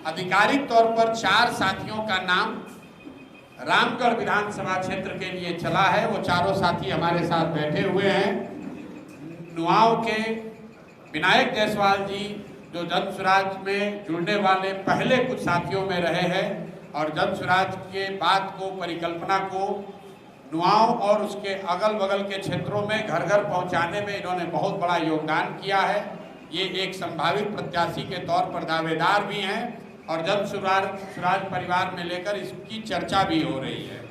आधिकारिक तौर पर 4 साथियों का नाम रामगढ़ विधानसभा क्षेत्र के लिए चला है। वो चारों साथी हमारे साथ बैठे हुए हैं। नुआव के विनायक जायसवाल जी जो जन स्वराज में जुड़ने वाले पहले कुछ साथियों में रहे हैं और जन स्वराज के बात को, परिकल्पना को नुआव और उसके अगल बगल के क्षेत्रों में घर घर पहुंचाने में इन्होंने बहुत बड़ा योगदान किया है। ये एक संभावित प्रत्याशी के तौर पर दावेदार भी हैं और जन स्वराज परिवार में लेकर इसकी चर्चा भी हो रही है।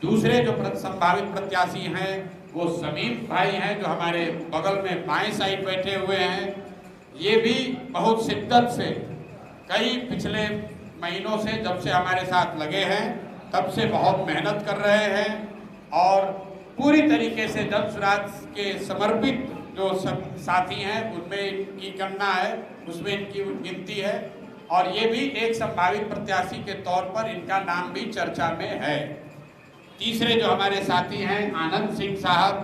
दूसरे जो संभावित प्रत्याशी हैं वो समीम भाई हैं जो हमारे बगल में बाएं साइड बैठे हुए हैं। ये भी बहुत शिद्दत से कई पिछले महीनों से जब से हमारे साथ लगे हैं तब से बहुत मेहनत कर रहे हैं और पूरी तरीके से जन स्वराज के समर्पित जो सब साथी हैं उनमें इनकी गणना है, उसमें इनकी गिनती है और ये भी एक संभावित प्रत्याशी के तौर पर इनका नाम भी चर्चा में है। तीसरे जो हमारे साथी हैं आनंद सिंह साहब,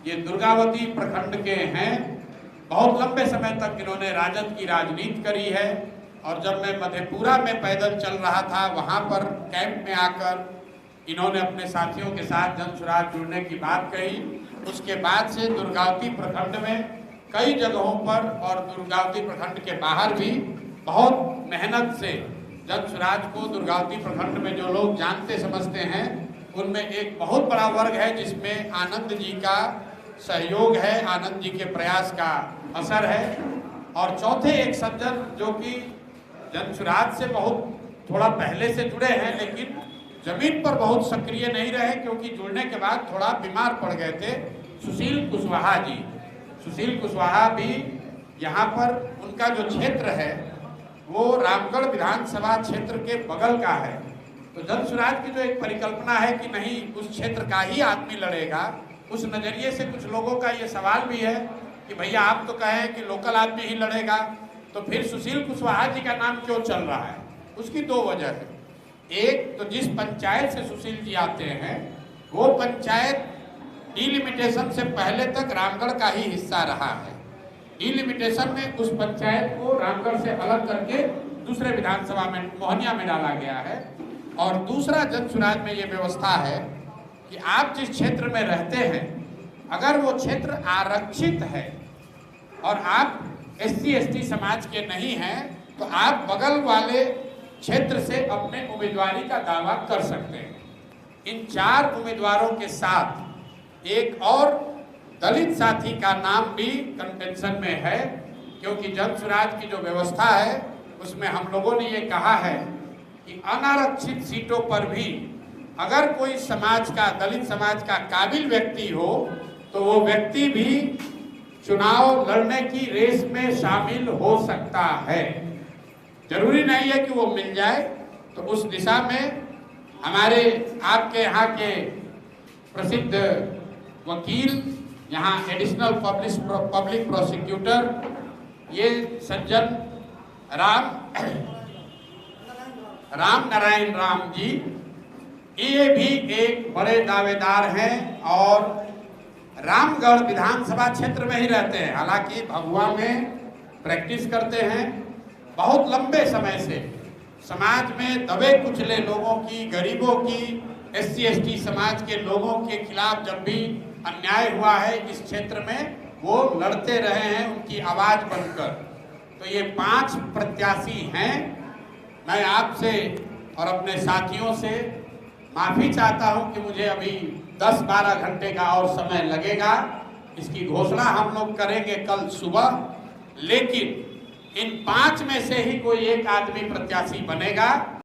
ये दुर्गावती प्रखंड के हैं। बहुत लंबे समय तक इन्होंने राजद की राजनीति करी है और जब मैं मधेपुरा में पैदल चल रहा था वहाँ पर कैंप में आकर इन्होंने अपने साथियों के साथ जन स्वराज जुड़ने की बात कही। उसके बाद से दुर्गावती प्रखंड में कई जगहों पर और दुर्गावती प्रखंड के बाहर भी बहुत मेहनत से जन स्वराज को दुर्गावती प्रखंड में जो लोग जानते समझते हैं उनमें एक बहुत बड़ा वर्ग है जिसमें आनंद जी का सहयोग है, आनंद जी के प्रयास का असर है। और चौथे एक सज्जन जो कि जन स्वराज से बहुत थोड़ा पहले से जुड़े हैं लेकिन जमीन पर बहुत सक्रिय नहीं रहे क्योंकि जुड़ने के बाद थोड़ा बीमार पड़ गए थे, सुशील कुशवाहा जी। सुशील कुशवाहा भी यहाँ पर उनका जो क्षेत्र है वो रामगढ़ विधानसभा क्षेत्र के बगल का है। तो जन स्वराज की जो एक परिकल्पना है कि नहीं उस क्षेत्र का ही आदमी लड़ेगा, उस नज़रिए से कुछ लोगों का ये सवाल भी है कि भैया आप तो कहें कि लोकल आदमी ही लड़ेगा तो फिर सुशील कुशवाहा जी का नाम क्यों चल रहा है। उसकी 2 वजह है। एक तो जिस पंचायत से सुशील जी आते हैं वो पंचायत डिलिमिटेशन से पहले तक रामगढ़ का ही हिस्सा रहा है। डिलिमिटेशन में उस पंचायत को रामगढ़ से अलग करके दूसरे विधानसभा में मोहनिया में डाला गया है। और दूसरा जन स्वराज में ये व्यवस्था है कि आप जिस क्षेत्र में रहते हैं अगर वो क्षेत्र आरक्षित है और आप SC/ST समाज के नहीं हैं तो आप बगल वाले क्षेत्र से अपने उम्मीदवारी का दावा कर सकते हैं। इन 4 उम्मीदवारों के साथ एक और दलित साथी का नाम भी कंटेंशन में है क्योंकि जन स्वराज की जो व्यवस्था है उसमें हम लोगों ने ये कहा है कि अनारक्षित सीटों पर भी अगर कोई समाज का, दलित समाज का काबिल व्यक्ति हो तो वो व्यक्ति भी चुनाव लड़ने की रेस में शामिल हो सकता है। जरूरी नहीं है कि वो मिल जाए। तो उस दिशा में हमारे आपके यहाँ के प्रसिद्ध वकील, यहाँ एडिशनल पब्लिक प्रोसिक्यूटर ये सज्जन राम नारायण राम जी, ये भी एक बड़े दावेदार हैं और रामगढ़ विधानसभा क्षेत्र में ही रहते हैं। हालांकि भभुआ में प्रैक्टिस करते हैं। बहुत लंबे समय से समाज में दबे कुचले लोगों की, गरीबों की, SC/ST समाज के लोगों के खिलाफ जब भी अन्याय हुआ है इस क्षेत्र में वो लड़ते रहे हैं उनकी आवाज बनकर। तो ये 5 प्रत्याशी हैं। मैं आपसे और अपने साथियों से माफ़ी चाहता हूं कि मुझे अभी 10-12 घंटे का और समय लगेगा। इसकी घोषणा हम लोग करेंगे कल सुबह, लेकिन इन 5 में से ही कोई एक आदमी प्रत्याशी बनेगा।